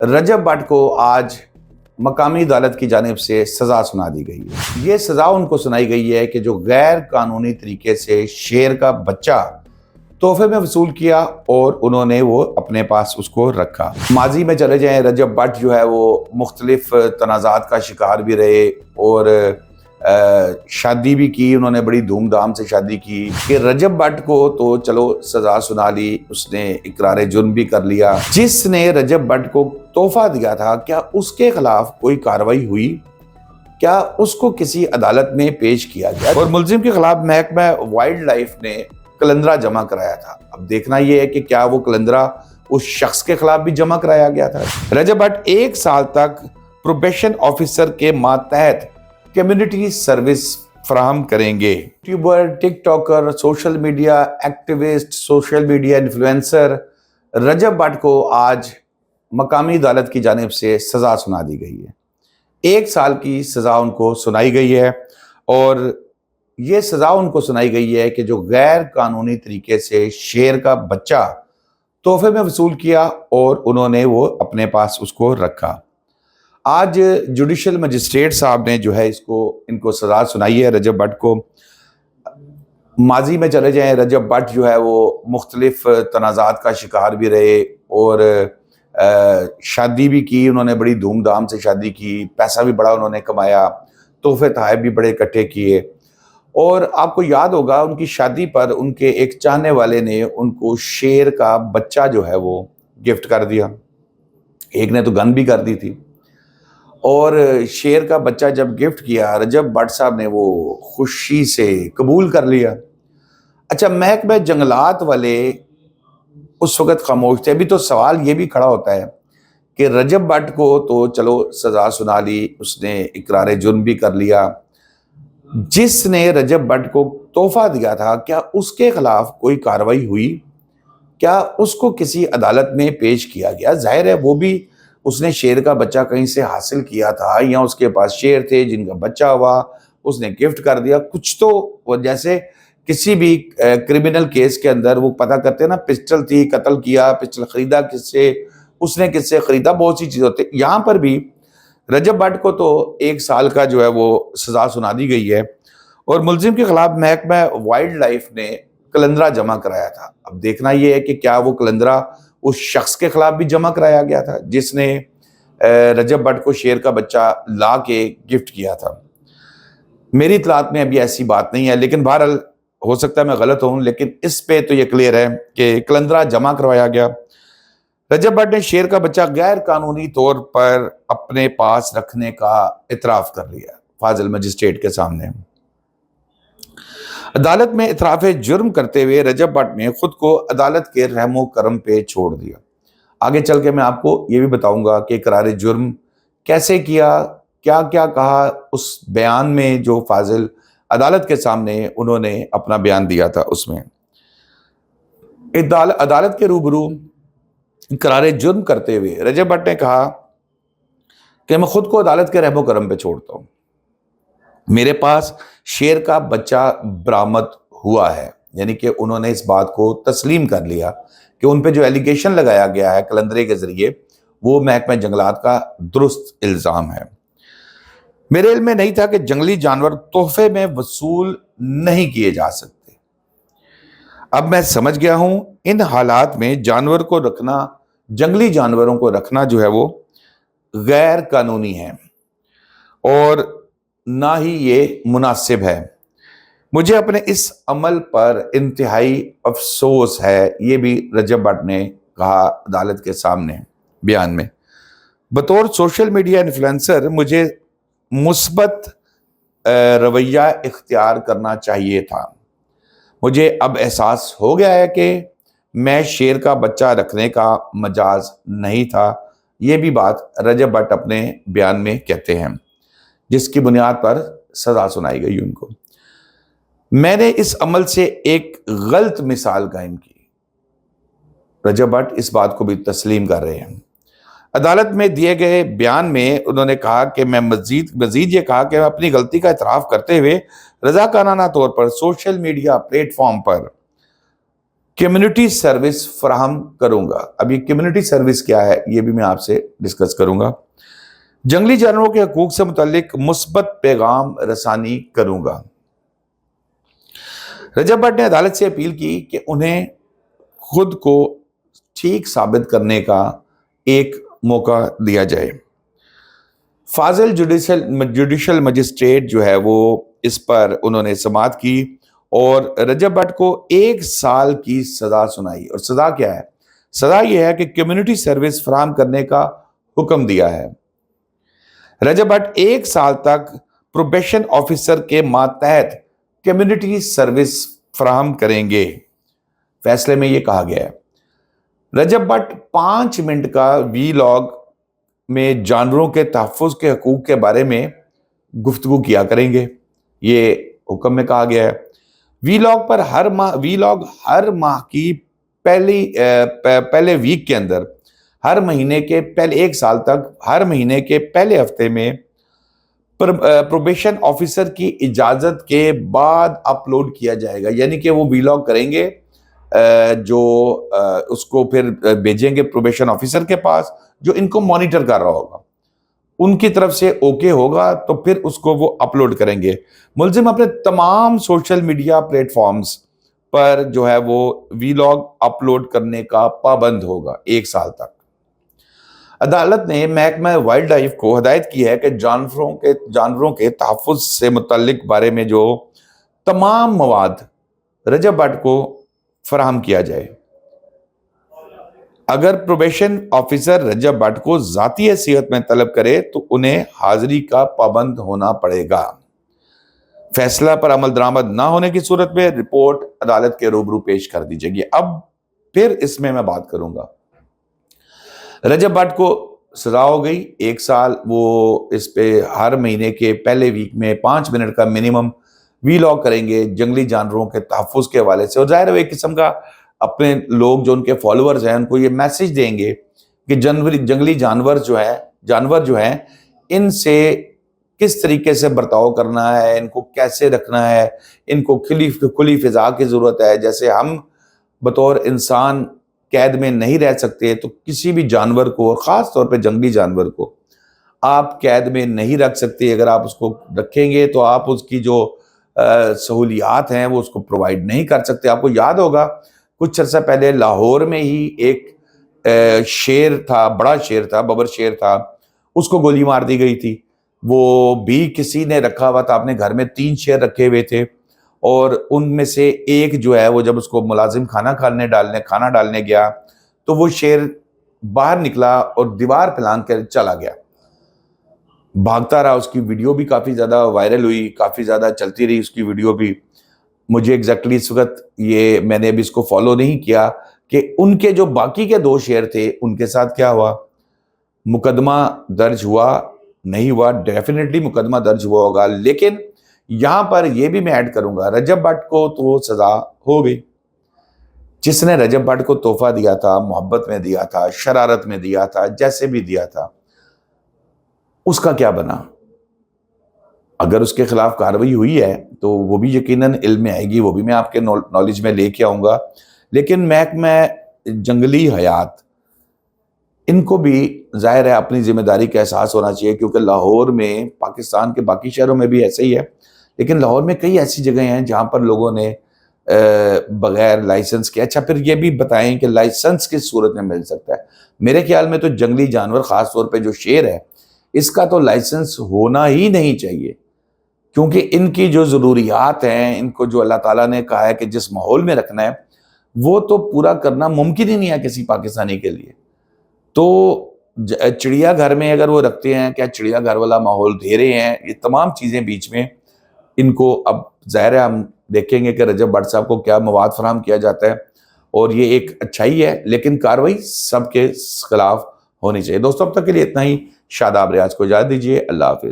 रजब भट्ट को आज मकामी अदालत की जानिब से सज़ा सुना दी गई है। ये सज़ा उनको सुनाई गई है कि जो गैर कानूनी तरीके से शेर का बच्चा तोहफे में वसूल किया और उन्होंने वो अपने पास उसको रखा। माजी में चले जाएं, रजब भट्ट जो है वो मुख्तलिफ तनाज़ात का शिकार भी रहे और शादी भी की। उन्होंने बड़ी धूमधाम से शादी की कि रजब भट्ट को तो चलो सज़ा सुना ली, उसने इकरार जुर्म भी कर लिया। जिसने रजब भट्ट को तोहफा दिया था, क्या उसके खिलाफ कोई कार्रवाई हुई? क्या उसको किसी अदालत में पेश किया गया? और मुलजिम के खिलाफ महकमा वाइल्ड लाइफ ने कलंदरा जमा कराया था। अब देखना यह है कि क्या वो कलंदरा उस शख्स के खिलाफ भी जमा कराया गया था। रजब भट्ट 1 साल तक प्रोबेशन ऑफिसर के मातहत कम्युनिटी सर्विस फराहम करेंगे। YouTuber, TikToker, social media activist, social media influencer Rajab Butt को आज मकामी अदालत की जानिब से सज़ा सुना दी गई है। 1 साल की सज़ा उनको सुनाई गई है और ये सज़ा उनको सुनाई गई है कि जो गैर कानूनी तरीके से शेर का बच्चा तोहफे में वसूल किया और उन्होंने वो अपने पास उसको रखा। आज जुडिशल मजिस्ट्रेट साहब ने जो है इनको सज़ा सुनाई है रजब भट्ट को। माजी में चले जाएं, रजब भट्ट जो है वो मुख्तलिफ तनाज़ात का शिकार भी रहे और शादी भी की। उन्होंने बड़ी धूमधाम से शादी की, पैसा भी बड़ा उन्होंने कमाया, तोहफे तोहफ़े भी बड़े इकट्ठे किए। और आपको याद होगा उनकी शादी पर उनके एक चाहने वाले ने उनको शेर का बच्चा जो है वो गिफ्ट कर दिया। एक ने तो गन भी कर दी थी। और शेर का बच्चा जब गिफ्ट किया, रजब भट्ट साहब ने वो खुशी से कबूल कर लिया। अच्छा, महकमा जंगलात वाले उस वक्त खामोश थे। अभी तो सवाल ये भी खड़ा होता है कि रजब भट्ट को तो चलो सज़ा सुना ली, उसने इकरार जुर्म भी कर लिया। जिसने रजब भट्ट को तोहफा दिया था, क्या उसके खिलाफ कोई कार्रवाई हुई? क्या उसको किसी अदालत में पेश किया गया? जाहिर है वो भी उसने शेर का बच्चा कहीं से हासिल किया था या उसके पास शेर थे जिनका बच्चा हुआ, उसने गिफ्ट कर दिया। कुछ तो वो जैसे किसी भी क्रिमिनल केस के अंदर वो पता करते हैं ना, पिस्टल थी, कत्ल किया, पिस्टल खरीदा किससे, उसने किससे खरीदा, बहुत सी चीज़ होती है। यहाँ पर भी रजब भट्ट को तो 1 साल का जो है वो सज़ा सुना दी गई है और मुलजिम के खिलाफ महकमा वाइल्ड लाइफ ने कलंदरा जमा कराया था। अब देखना यह है कि क्या वो कलंदरा उस शख्स के खिलाफ भी जमा कराया गया था जिसने रजब भट्ट को शेर का बच्चा ला के गिफ्ट किया था। मेरी इत्तलात में अभी ऐसी बात नहीं है, लेकिन बहरहाल हो सकता है मैं गलत हूं, लेकिन इस पे तो ये क्लियर है कि कलंदरा जमा करवाया गया। रजब भट्ट ने शेर का बच्चा गैर कानूनी तौर पर अपने पास रखने का इतराफ कर लिया फाजिल मजिस्ट्रेट के सामने। अदालत में इतराफ जुर्म करते हुए रजब भट्ट ने खुद को अदालत के रहमो करम पे छोड़ दिया। आगे चल के मैं आपको ये भी बताऊंगा कि इकरार जुर्म कैसे किया, क्या क्या कहा उस बयान में जो फाजिल अदालत के सामने उन्होंने अपना बयान दिया था। उसमें अदालत के रूबरू इकरार जुर्म करते हुए रजब भट्ट ने कहा कि मैं खुद को अदालत के रहमो करम पे छोड़ता हूँ। मेरे पास शेर का बच्चा बरामद हुआ है, यानी कि उन्होंने इस बात को तस्लीम कर लिया कि उन पे जो एलिगेशन लगाया गया है कलंदरे के जरिए वो महकमा जंगलात का दुरुस्त इल्ज़ाम है। मेरे इल्म में नहीं था कि जंगली जानवर तोहफे में वसूल नहीं किए जा सकते। अब मैं समझ गया हूं इन हालात में जानवर को रखना, जंगली जानवरों को रखना जो है वो गैर कानूनी है और ना ही ये मुनासिब है। मुझे अपने इस अमल पर इंतहाई अफसोस है, ये भी रजब भट्ट ने कहा अदालत के सामने बयान में। बतौर सोशल मीडिया इन्फ्लुएंसर मुझे मुस्बत रवैया इख्तियार करना चाहिए था। मुझे अब एहसास हो गया है कि मैं शेर का बच्चा रखने का मजाज नहीं था। ये भी बात रजब भट्ट अपने बयान में कहते हैं, जिसकी बुनियाद पर सज़ा सुनाई गई उनको। मैंने इस अमल से एक गलत मिसाल कायम की। रजब भट्ट इस बात को भी तस्लीम कर रहे हैं। अदालत में दिए गए बयान में उन्होंने कहा कि मैं मजीद ये कहा कि मैं अपनी गलती का इतराफ़ करते हुए रज़ाकाराना तौर पर सोशल मीडिया प्लेटफॉर्म पर कम्युनिटी सर्विस फराहम करूंगा। अब ये कम्युनिटी सर्विस क्या है ये भी मैं आपसे डिस्कस करूंगा। जंगली जानवरों के हकूक से मुतालिक मुस्बत पैगाम रसानी करूंगा। रजब भट्ट ने अदालत से अपील की कि उन्हें खुद को ठीक साबित करने का एक मौका दिया जाए। फाजिल जुडिशल मजिस्ट्रेट जो है वो इस पर उन्होंने समाअत की और रजब भट्ट को 1 साल की सजा सुनाई। और सजा क्या है? सजा यह है कि कम्युनिटी सर्विस फराहम करने का हुक्म दिया है। रजब भट्ट 1 साल तक प्रोबेशन ऑफिसर के मातहत कम्युनिटी सर्विस फराहम करेंगे। फैसले में यह कहा गया है रजब भट्ट 5 मिनट का वीलॉग में जानवरों के तहफ़्फ़ुज़ के हकूक़ के बारे में गुफ्तगू किया करेंगे। ये हुक्म में कहा गया है। वीलॉग हर माह की पहले वीक के अंदर, हर महीने के पहले 1 साल तक, हर महीने के पहले हफ्ते में प्रोबेशन ऑफिसर की इजाज़त के बाद अपलोड किया जाएगा। यानी कि वो वीलॉग करेंगे जो उसको फिर भेजेंगे प्रोबेशन ऑफिसर के पास जो इनको मॉनिटर कर रहा होगा। उनकी तरफ से ओके होगा तो फिर उसको वो अपलोड करेंगे। मुल्जिम अपने तमाम सोशल मीडिया प्लेटफॉर्म्स पर जो है वो वीलॉग अपलोड करने का पाबंद होगा 1 साल तक। अदालत ने महकमा वाइल्ड लाइफ को हदायत की है कि जानवरों के तहफ़्फ़ुज़ से मुतल्लिक बारे में जो तमाम मवाद रजब भट्ट को फराहम किया जाए। अगर प्रोबेशन ऑफिसर रजब भट्ट को ज़ाती हैसियत में तलब करे तो उन्हें हाजिरी का पाबंद होना पड़ेगा। फैसला पर अमल दरामद ना होने की सूरत में रिपोर्ट अदालत के रूबरू पेश कर दी जाएगी। अब फिर इसमें मैं बात करूंगा। रजब भट्ट को सजा हो गई 1 साल। वो इस पे हर महीने के पहले वीक में 5 मिनट का मिनिमम वीलॉग करेंगे जंगली जानवरों के तहफ़्फ़ुज़ के हवाले से। और ज़ाहिर है एक किस्म का अपने लोग जो उनके फॉलोअर्स हैं उनको ये मैसेज देंगे कि जंगली जानवर जो हैं इनसे किस तरीके से बर्ताव करना है, इनको कैसे रखना है, इनको खुली फिजा की ज़रूरत है। जैसे हम बतौर इंसान कैद में नहीं रह सकते तो किसी भी जानवर को, और ख़ास तौर पे जंगली जानवर को आप कैद में नहीं रख सकते। अगर आप उसको रखेंगे तो आप उसकी जो सहूलियात हैं वो उसको प्रोवाइड नहीं कर सकते। आपको याद होगा कुछ अर्सा पहले लाहौर में ही एक शेर था, बड़ा शेर था, बबर शेर था, उसको गोली मार दी गई थी। वो भी किसी ने रखा हुआ था, अपने घर में 3 शेर रखे हुए थे और उनमें से एक जो है वो जब उसको मुलाजिम खाना डालने गया तो वो शेर बाहर निकला और दीवार पे लांघ कर चला गया, भागता रहा। उसकी वीडियो भी काफ़ी ज़्यादा वायरल हुई, काफ़ी ज़्यादा चलती रही उसकी वीडियो भी। मुझे एग्जैक्टली इस वक्त ये मैंने अभी इसको फॉलो नहीं किया कि उनके जो बाकी के 2 शेर थे उनके साथ क्या हुआ। मुकदमा दर्ज हुआ नहीं हुआ? डेफिनेटली मुकदमा दर्ज हुआ होगा। लेकिन यहां पर यह भी मैं ऐड करूंगा, रजब भट्ट को तो सजा हो गई। जिसने रजब भट्ट को तोहफा दिया था, मोहब्बत में दिया था, शरारत में दिया था, जैसे भी दिया था, उसका क्या बना? अगर उसके खिलाफ कार्रवाई हुई है तो वो भी यकीनन इल्म में आएगी, वो भी मैं आपके नॉलेज में लेके आऊँगा। लेकिन महकमा जंगली हयात इनको भी ज़ाहिर है अपनी ज़िम्मेदारी का एहसास होना चाहिए, क्योंकि लाहौर में, पाकिस्तान के बाकी शहरों में भी ऐसा ही है, लेकिन लाहौर में कई ऐसी जगह हैं जहाँ पर लोगों ने बगैर लाइसेंस के, अच्छा फिर ये भी बताएं कि लाइसेंस किस सूरत में मिल सकता है। मेरे ख्याल में तो जंगली जानवर, ख़ास तौर पे जो शेर है, इसका तो लाइसेंस होना ही नहीं चाहिए, क्योंकि इनकी जो ज़रूरियात हैं, इनको जो अल्लाह ताला ने कहा है कि जिस माहौल में रखना है वो तो पूरा करना मुमकिन ही नहीं है किसी पाकिस्तानी के लिए। तो चिड़ियाघर में अगर वो रखते हैं, क्या चिड़ियाघर वाला माहौल दे रहे हैं, ये तमाम चीज़ें बीच में इनको, अब ज़ाहिर है हम देखेंगे कि रजब भट्ट साहब को क्या मवाद फराहम किया जाता है, और ये एक अच्छाई है, लेकिन कार्रवाई सबके खिलाफ होनी चाहिए। दोस्तों अब तक के लिए इतना ही। शादाब रियाज को इजाज़त दीजिए। अल्लाह हाफिज़।